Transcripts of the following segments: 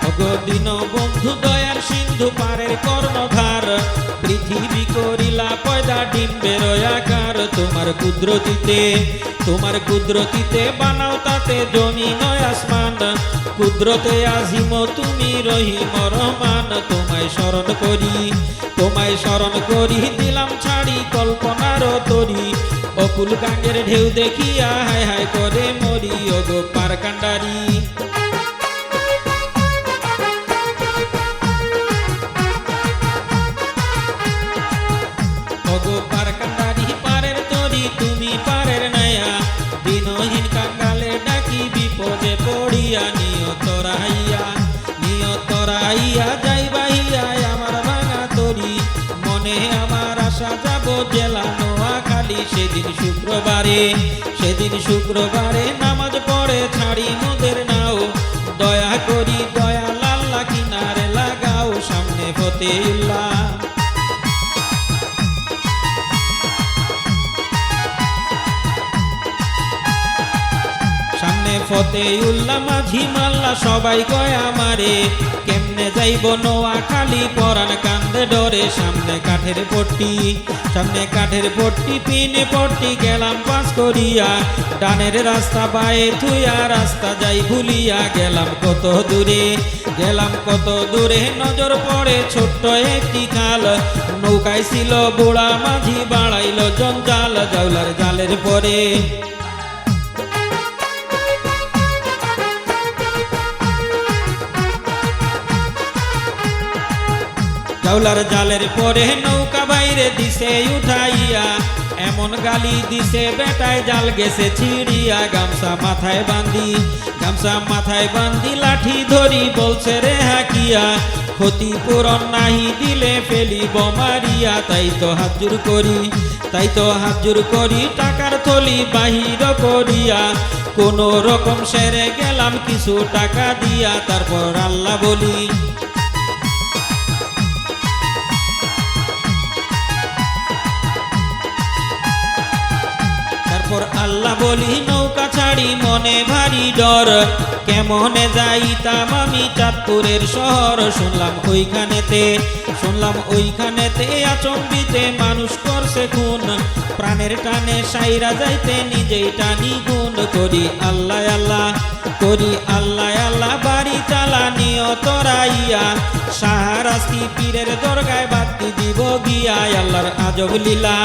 ওগো দীন বন্ধু দয়ার সিন্ধু পারের কর্ণধার, পৃথিবী করিলা পয়দা ডিম্বের আকার। তোমার কুদরতিতে বানাও তাতে জমিন আসমান, কুদরতে আজিম তুমি রহিম রহমান। তোমায় শরণ করি দিলাম ছাড়ি কল্পনার তরি, অকুল গাঙ্গের ঢেউ দেখিয়া হায় হায় করে মরি। ওগো পার কান্ডারি ওগো পার কান্ডারি পারের তরি তুমি পারের নায়া, দিনহীন কাঙ্গালে ডাকি বিপদে পড়িয়া। নিয়ত রাইয়া যাই বাহিয়া আমার ভাঙা তরি, মনে আমার আশা যাব জেলা নোয়াখালী। সেদিন শুক্রবারে নামাজ পড়ে ছাড়ি মোদের নাও, দয়া করি দয়াল আল্লাহ কিনারে লাগাও। সামনে ফতেউল্লাহ ফতেউল্লাহ মাঝি মাল্লা সবাই কয় আমারে, কেমনে যাইব নোয়াখালী পরাণ কান্দে ডরে। সামনে কাঠের পট্টি পিনে পট্টি গেলাম পাস করিয়া, ডানের রাস্তা বায়ে থুইয়া রাস্তা যাই ভুলিয়া। গেলাম কত দূরে নজর পড়ে ছোট্ট একটি খাল, নৌকায় ছিল বুড়া মাঝি বাড়াইল জঞ্জাল। জাউলার জালের পরে জাউলার জালের পরে নৌকা বাইরে দিছে উঠাইয়া, এমন গালি দিছে বেটায় জাল গেছে ছিড়িয়া। গামছা মাথায় বান্ধি লাঠি ধরি বলছে রে হাকিয়া, ক্ষতিপূরণ নাহি দিলে ফেলিব মারিয়া। তাই তো হাত জোর করি টাকার থলি বাহির করিয়া, কোন রকম সেরে গেলাম কিছু টাকা দিয়া। তারপর আল্লাহ বলি নৌকা ছাড়ি মনে ভারী ডর, কেমনে যাইতাম আমি চাঁদপুরের শহর। শুনলাম ওইখানেতে আচম্বিতে মানুষ করছে খুন, প্রাণের টানে সাইরা যাইতে নিজেই টানি গুণ। করি আল্লাহ বাড়ি চালা নিয়ত রাইয়া, শাহরাস্তি পীরের দরগায় বাতি দিব গিয়া। আল্লাহর আজব লীলা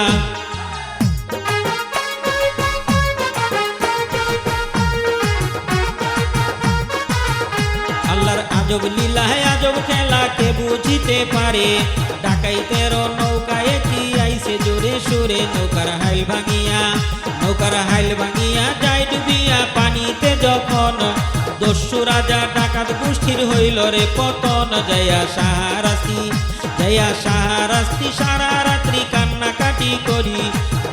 আজব খেলা কে বুঝিতে পারে, ডাকাইতের নৌকায় কি আইছে জোরে সুরে। নৌকার হাইল ভাঙিয়া যাই ডুবিয়া পানিতে যখন, দস্যু রাজা ডাকাত গোষ্ঠীর হইল রে পতন। যাইয়া শাহরাস্তি সারা রাত্রি কান্নাকাটি করি,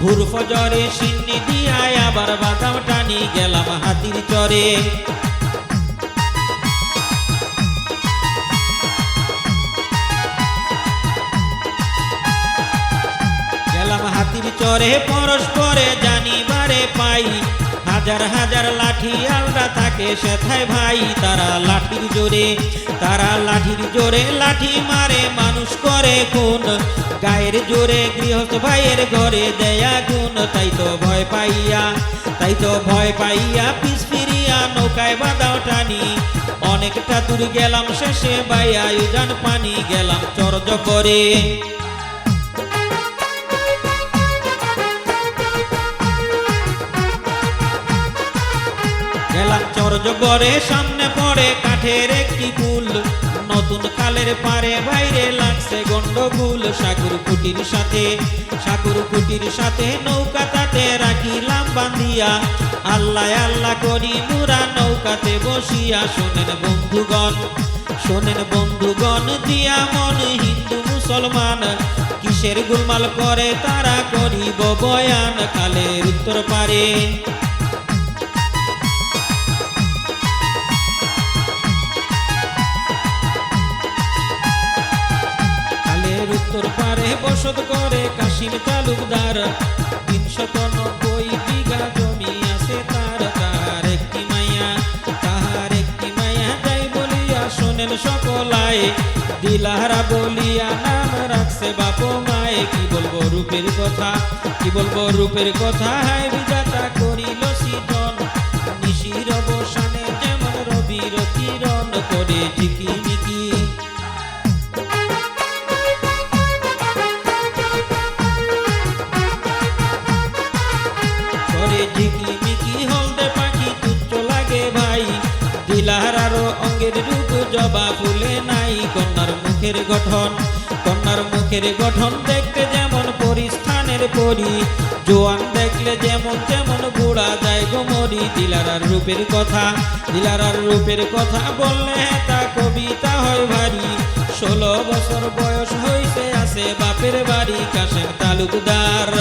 ভোর ফজরে সিন্নি দিয়া আবার বাদাম টানি। গেলাম হাতির চরে পরস্পরে জানিবারে পাই, হাজার লাঠি আলদা থাকে সেথায় ভাই। তারা লাঠির জোরে লাঠি মারে মানুষ করে খুন, গায়ের জোরে গৃহস্থ ভাইয়ের ঘরে দেয়া গুণ। তাই তো ভয় পাইয়া পিছ ফিরিয়া নৌকায় বাদাও টানি, অনেকটা দূর গেলাম শেষে বাইয়া উজান পানি। গেলাম চরজবরে সামনে পড়ে কাঠের একটি পুল, নতুন খালের পারে বাইরে লাগছে গন্ডগোল। সাগর কুটির সাথে নৌকা তাতে রাখিলাম বান্ধিয়া, আল্লাহ করি মুরা নৌকাতে বসিয়া। শোনেন বন্ধুগণ দিয়া মন হিন্দু মুসলমান, কিসের গোলমাল করে তারা করিব বয়ান। খালের উত্তর পারে বসত করে কাশিম তালুকদার, ৩৯০ বিঘা জমি আছে তার। তাহার একটি মাইয়া যাই বলিয়া শোনেন শোনেন সকলায়, দিলাহারা বলিয়া নাম রাখছে বাপ মায়ে। কি বলবো রূপের কথা, কি বলবো রূপের কথা, হায় বিধাতা করিল সৃজন। নিশির অবসানে যেমন রবির কিরণ করে ঝিকিমিকি, করে ঝিকিমিকি হলদে পাখি তুচ্ছ লাগে ভাই। দিলাহারারও অঙ্গের রূপ জবা ফুলে নাই। কন্যার মুখের গঠন, কন্যার মুখের গঠন দেখতে যেমন পরিস্থানের পরি, জোয়ান দেখলে যেমন তেমন বুড়া যায় গোমরি। দিলারার রূপের কথা, দিলারার রূপের কথা বললে তা কবিতা হয় ভারী। 16 বছর বয়স হইছে আছে বাপের বাড়ি। কাশেম তালুকদার,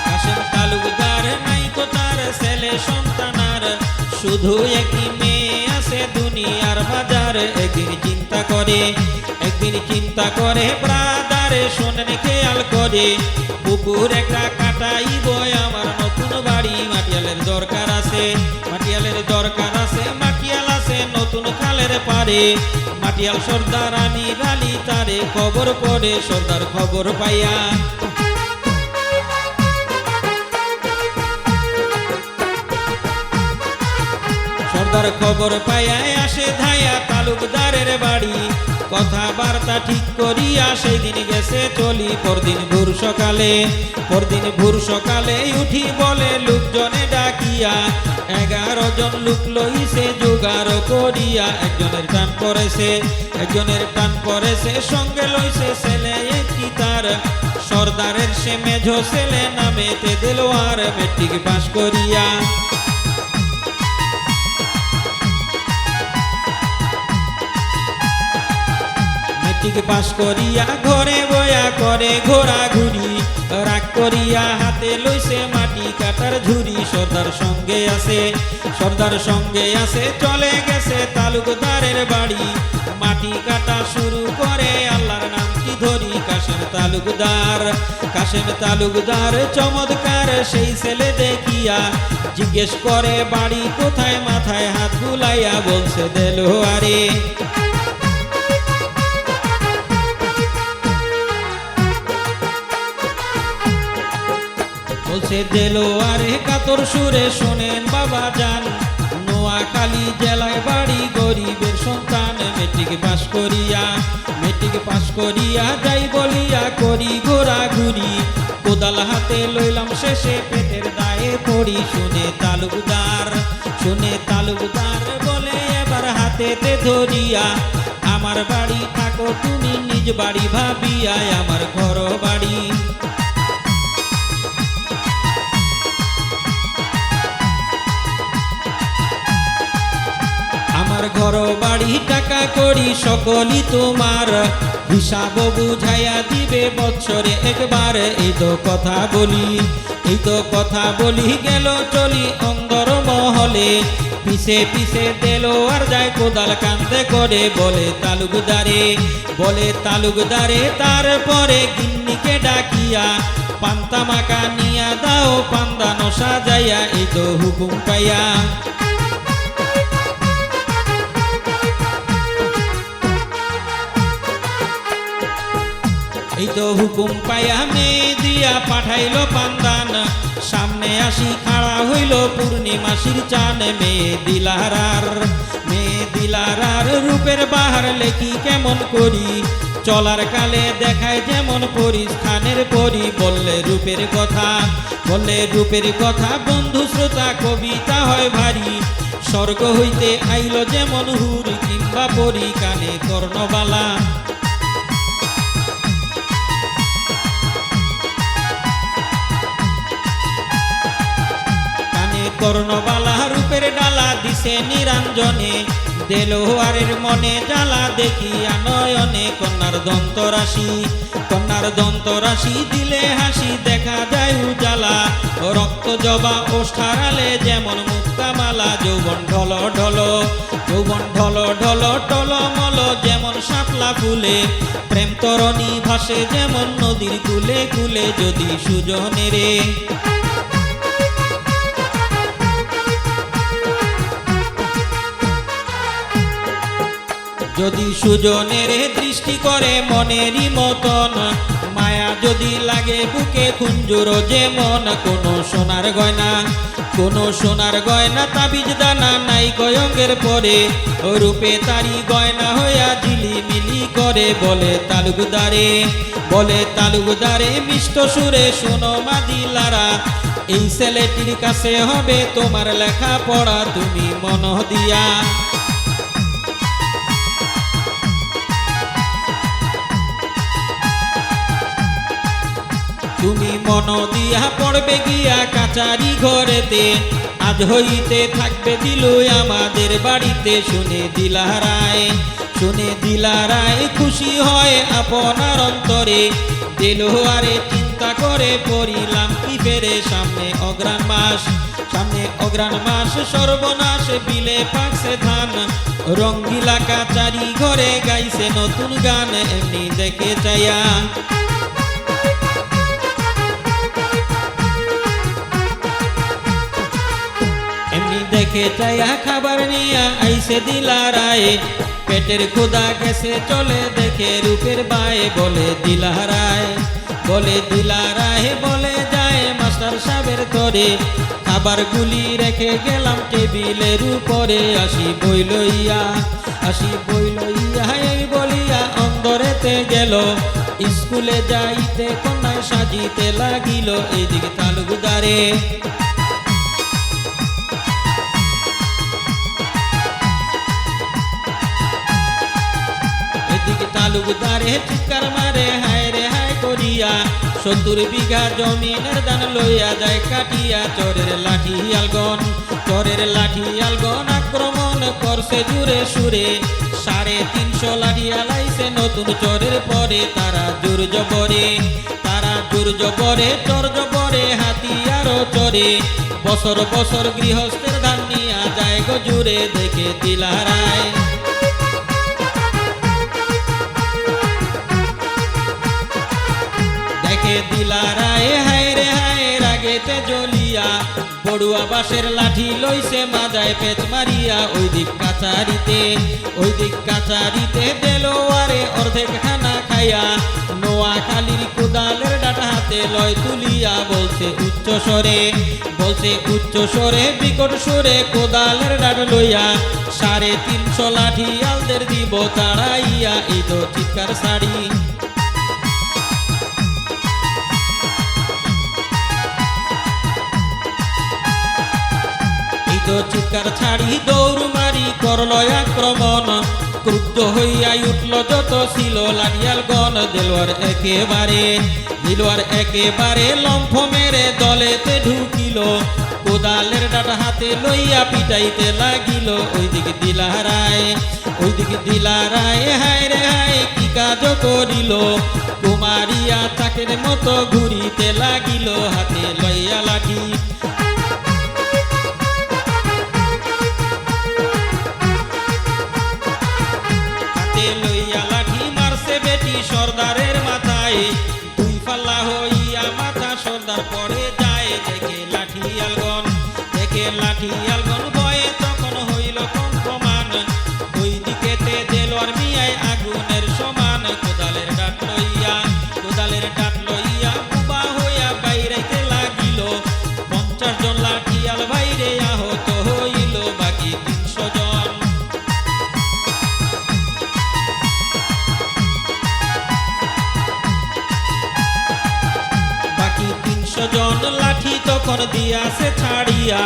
কাশেম তালুকদার নাই তো তার ছেলে সন্তানার, শুধু একটি মেয়ে আছে দুনিয়ার বাজার। একদিন চিন্তা করে, একদিন চিন্তা করে ব্রাদারে শোনেন খেয়াল করে, পুকুর একটা কাটাইব আমার নতুন বাড়ি। মাটিয়ালের দরকার আছে, মাটিয়ালের দরকার আছে, মাটিয়াল আছে নতুন খালের পারে। মাটিয়াল সর্দার আমির আলী তারে খবর পড়ে, সর্দার খবর পাইয়া, সর্দার খবর পাইয়া আসে ধাইয়া তালুকদারের বাড়ি। কথাবার্তা ঠিক করিয়া সেই দিন গেছে চলি। পরদিন ভোর সকালে, পরদিন ভোর সকালে উঠি বলে লোকজনে ডাকিয়া, 11 জন লোক লইছে জোগাড় করিয়া। একজনের টান পড়েছে, একজনের টান পড়েছে, সঙ্গে লইছে ছেলে একটি তার। সর্দারের সে মেঝো ছেলে নামেতে দেলোয়ার, মেট্রিক পাস করিয়া, মেট্রিক পাস করিয়া ঘরে বয়া করে ঘোরাঘুরি। রাগ করিয়া হাতে লইছে মাটি কাটার ঝুড়ি। সর্দার সঙ্গে আছে, সর্দার সঙ্গে আছে, চলে গেছে তালুকদারের বাড়ি। মাটি কাটা শুরু করে আল্লাহর নাম কি ধরি। কাশেম তালুকদার, কাশেম তালুকদার চমৎকার সেই ছেলে দেখিয়া, জিজ্ঞেস করে বাড়ি কোথায়, মাথায় হাত বুলাইয়া বলছে দেলোয়ারে। বলছে দেলোয়ারে কাতর সুরে শোনেন বাবা যান, নোয়াখালী জেলায় বাড়ি গরিবের সন্তান। মেট্রিক পাস করিয়া, মেট্রিক পাস করিয়া যাই বলিয়া করি ঘোরাঘুরি। কোদাল হাতে লইলাম শেষে পেটের দায়ে পড়ি। শুনে তালুকদার, শুনে তালুকদার বলে এবার হাতেতে ধরিয়া, আমার বাড়ি থাকো তুমি নিজ বাড়ি ভাবিয়া। আমার ঘর বাড়ি, আমার ঘর বাড়ি টাকা করি সকলই তোমার, হিসাব বুঝাইয়া দিবে বৎসরে একবার। এই তো কথা বলি, এই তো কথা বলি গেল চলি অন্দর মহলে। পিছে পিছে দেলোয়ার যায় কোদাল কান্দে করে, বলে তালুকদারে, বলে তালুকদারে। তারপরে গিন্নিকে ডাকিয়া, পান্তা মাকা নিয়া দাও পান্দানো সাজাইয়া। এই তো হুকুম পাইয়া, এই তো হুকুম পাইয়া মেয়ে দিয়া পাঠাইল পান্দান। সামনে আসি খাড়া হইল পূর্ণিমাসির চান। মেয়ে দিলারার, মেয়ে দিলারার রূপের বাহার লেখি কেমন করি। চলার কালে দেখায় যেমন পরিস্থানের পরি। বললে রূপের কথা, বললে রূপের কথা, বন্ধু শ্রোতা কবিতা হয় ভারী। স্বর্গ হইতে আইল যেমন হুর কিংবা পরি। কানে কর্ণবালা, কর্ণবালা রূপের ডালা দিছে নিরঞ্জনে। দেলোয়ারের মনে জ্বালা দেখিয়া নয়নে। কন্যার দন্তরাশি, কন্যার দন্তরাশি দিলে হাসি দেখা যায় উজালা। রক্ত জবা ওষ্ঠারালে যেমন মুক্তামালা। যৌবন ঢল ঢল, যৌবন ঢল ঢল টলমল যেমন শাপলা ফুলে। প্রেম তরণী ভাসে যেমন নদীর কুলে কুলে। যদি সুজনে রে, যদি সুজনের দৃষ্টি করে মনেরই মতন, মায়া যদি লাগে বুকে কুঞ্জুর যেমন, কোনো সোনার গয়না, কোনো সোনার গয়না তাবিজ দানা নাই গয়ঙ্গের পরে, রূপে তারি গয়না হইয়া ঝিলিমিলি করে। বলে তালুকদারে, বলে তালুকদারে মিষ্ট সুরে শোনো মাদিলারা, এই ছেলেটির কাছে হবে তোমার লেখা পড়া তুমি মন দিয়া। তুমি মন দিয়া পড়বে গিয়া কাচারি ঘরেতে, আজ হইতে থাকবে দিলু আমাদের বাড়িতে। শুনে দিলারায়, শুনে দিলারায় খুশি হয় আপনার অন্তরে, দেলোয়ারে চিন্তা করে পড়িলাম কি ফেরে। সামনে অগ্রাণ মাস, সামনে অগ্রাণ মাস সর্বনাশ, বিলে পাকছে ধান, রঙ্গিলা কাচারি ঘরে গাইছে নতুন গান। এমনি দেখে চাইয়া, এমনি দেখে চাইয়া খাবার নিয়া আইসে দিলারায়, পেটের ক্ষুধা গেছে চলে দেখে রূপের বায়ে। বলে দিলারায়, বলে দিলারায় বলে যায় মাস্টার সাহেবের তরে, খাবার গুলি রেখে গেলাম টেবিলের উপরে। আসি বই লইয়া, আসি বই লইয়া এই বলিয়া অন্দরেতে গেল, স্কুলে যাইতে কন্যায় সাজিতে লাগিল। এইদিকে তালুকদারে, এদিকে তালুকদারে চিৎকার মারে হায় রে হায় করিয়া, 70 বিঘা জমিনের দান লইয়া যায় কাটিয়া। চোরের লাঠি আলগন, চোরের লাঠি আলগন আক্রমণ করছে জুড়ে সুরে, 350 লাঠি আলাইছে নতুন চোরের পরে। তারা জোর জবরে, তারা জোর জবরে চোর জবরে হাতিয়ারও চোরে, বছর বছর গৃহস্থের ধান নিয়া যায় গো জুড়ে। দেখে দিলারায়, দেখে দিলারায় হায় রে হায় রাগেতে জ্বলিয়া, বড়ুয়া বাঁশের লাঠি লইছে মাজায় পেচ মারিয়া। ওই দিক কাচারিতে, ওই দিক কাচারিতে দেলোয়ারে অর্ধেক খানা খাইয়া, নোয়াখালীর কোদালের ডাটা হাতে লয় তুলিয়া। বলছে উচ্চ স্বরে, বলছে উচ্চ স্বরে বিকট সুরে কোদালের ডাট লইয়া, 350 লাঠি আলদের দিব তাড়াইয়া। এই তো চিৎকার শাড়ি, চিৎকার ছাড়ি দৌড় মারি করল আক্রমণ, ক্রুদ্ধ হইয়া উঠল যত ছিল লাঠিয়াল গণ। দেলোয়ার একেবারে, দেলোয়ার একেবারে লম্ফ মেরে দলেতে ঢুকিল, কোদালের ডাটা হাতে লইয়া পিটাইতে লাগিল। ওইদিকে দিলারায়, ওইদিকে দিলারায় হায় রে হায় কি কাজ করিল, কুমারিয়া চাকের মতো ঘুরিতে লাগিল হাতে লইয়া লাঠি। লইয়া লাঠি মারছে বেটি সর্দারের মাথায়, 2 পাল্লা হইয়া মাথা সর্দার পড়ে যায়। দেখে লাঠি আলগন, দেখে লাঠি আলগন ভয়ে তখন হইল কম্পমান, ওই দিকেতে দেলোয়ার মিয়ায় আগুনের সমান। কোদালের ডাট লইয়া, কোদালের ডাট লইয়া বুবা হইয়া বাইরেতে লাগিল, 50 জন লাঠিয়াল বাইরে আহত হইল, বাকি 300 জন। জন লাঠি তখন দিয়াছে ছাড়িয়া,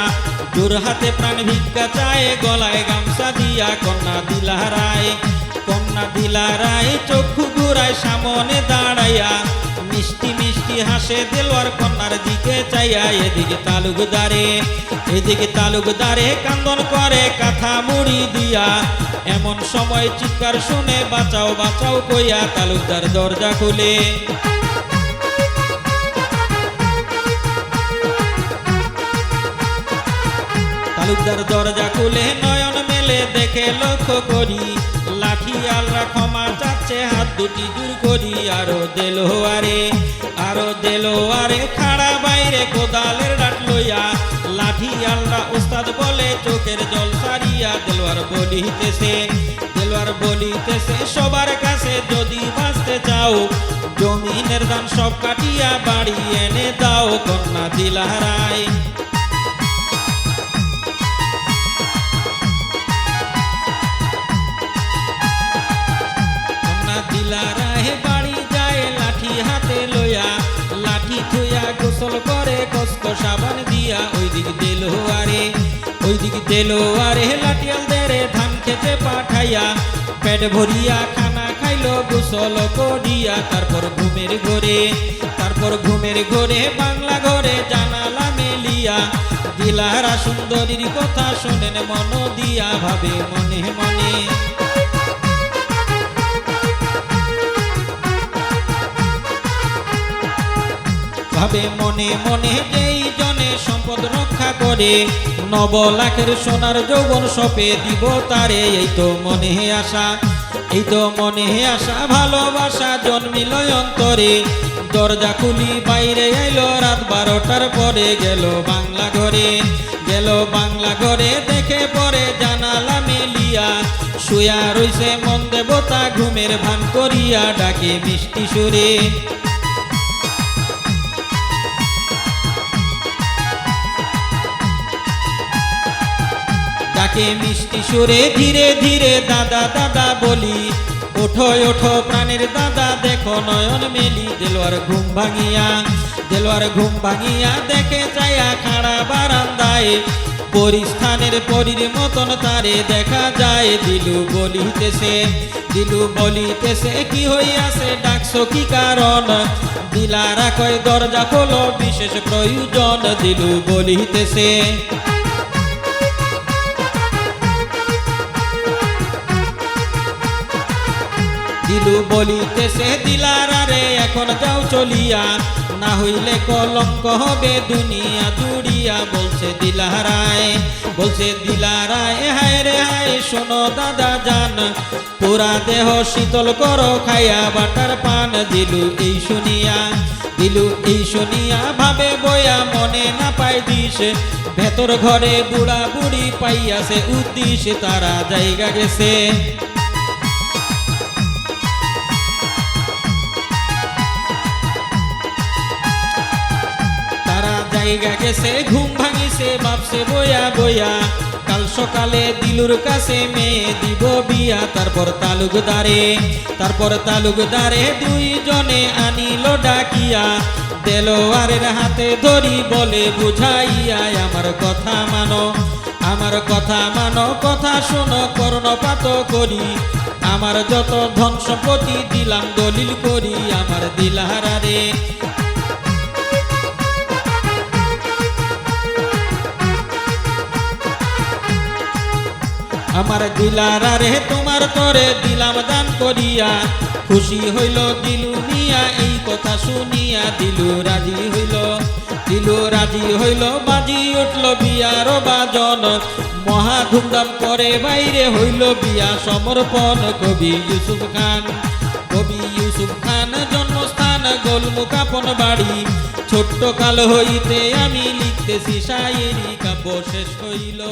জোর হাতে প্রাণ ভিক্ষা চায় গলায় গামছা দিয়া। কন্যা দিলারায়, কন্যা দিলারায় চক্ষু ঘুরায় সামনে দাঁড়াইয়া, মিষ্টি মিষ্টি হাসে দেলোয়ার কন্যার দিকে চাইয়া। এদিকে তালুকদারে, এদিকে তালুকদারে কান্দন করে কাঁথা মুড়ি দিয়া, এমন সময় চিৎকার শুনে বাঁচাও বাঁচাও কইয়া তালুকদার দরজা খুলে, তালুকদার দরজা খুলে নয়ন মেলে দেখে লক্ষ্য করি, লাঠিয়ালরা ক্ষমা চাচ্ছে হাত দুটি জোর করি। আরো দেলোয়ারে, আরো দেলোয়ারে খাড়া বাইরে কোদালের ডাট লইয়া, লাঠিয়ালরা উস্তাদ বলে চোখের জল সারিয়া। দেলোয়ার বলিতেছে, দেলোয়ার আর বলিতেছে সবার কাছে যদি বাঁচতে চাও জমিনের দান সব কাটিয়া বাড়ি এনে দাও কন্যা দিলারায়। কন্যা দিলারায় বাড়ি যায় লাঠি হাতে লইয়া, লাঠি থুইয়া গোসল করে কষ্ট সাবান দিয়া ওইদিক দেলোয়ারে লাঠিয়াল দেরে ধান খেতে পাঠাইয়া পেট ভরিয়া খানা খাইলো গোসল করিয়া। তারপর ঘুমের ঘরে বাংলা ঘরে জানালা মেলিয়া দিলারা সুন্দরীর কথা শোনেন মন দিয়া, ভাবে মনে মনে ভাবে মনে মনে যেই জনে সম্পদ রক্ষা করে 9 লাখের সোনার যৌবন সপে দিব তারে। এই তো মনে আশা ভালোবাসা জন্মিল অন্তরে। দরজা খুলি বাইরে আইলো রাত 12টার পরে, গেল বাংলা ঘরে দেখে পরে জানালা মেলিয়া শুয়া রইছে মন দেবতা ঘুমের ভান করিয়া ডাকে মিষ্টি সুরে। ডাকে মিষ্টি সুরে ধীরে ধীরে দাদা দাদা বলি, ওঠো ওঠো প্রাণের দাদা দেখো নয়ন মেলি। দেলোয়ার ঘুম ভাঙিয়া দেখে চায়া খাড়া বারান্দায়, পরিস্থানের পরীর মতন তারে দেখা যায়। দিলু বলিতেছে কি হইয়াছে ডাকছো কি কারণ? দিলারা কয় দরজা খোলো বিশেষ প্রয়োজন। দিলু বলিতেছে দিলারা রে এখন যাও চলিয়া, না হইলে কলঙ্ক হবে দুনিয়া জুড়িয়া। বলছে দিলারায় হায় রে হায় শোনো দাদা জান, পুরা দেহ শীতল করো খাইয়া বাটার পান। দিলু এই শুনিয়া ভাবে বয়া মনে না পাই দিস, ভেতর ঘরে বুড়া বুড়ি পাইয়াছে উদ্দিশ তারা জায়গা গেছে। ঘুম ভাঙিছে ভাবছে বয়া কাল সকালে দিলুর কাছে মেয়ে দিব বিয়া। তারপর তালুকদারে 2 জনে আনিল ডাকিয়া, দেলোয়ারের হাতে ধরি বলে বুঝাইয়া আমার কথা মানো কথা শোনো কর্ণপাত করি। আমার যত ধন সম্পত্তি দিলাম দলিল করি। আমার দিলারা রে তোমার তরে দিলাম দান করিয়া। খুশি হইল দিলু মিয়া এই কথা শুনিয়া, দিলু রাজি হইল বাজি উঠল বিয়ার বাজন। মহা ধুমধাম করে বাইরে হইল বিয়া সমর্পণ। কবি ইউসুফ খান জন্মস্থান গোলমুকাপন বাড়ি। ছোট্ট কাল হইতে আমি লিখতেছি শায়েরি, কাব্য শেষ হইল।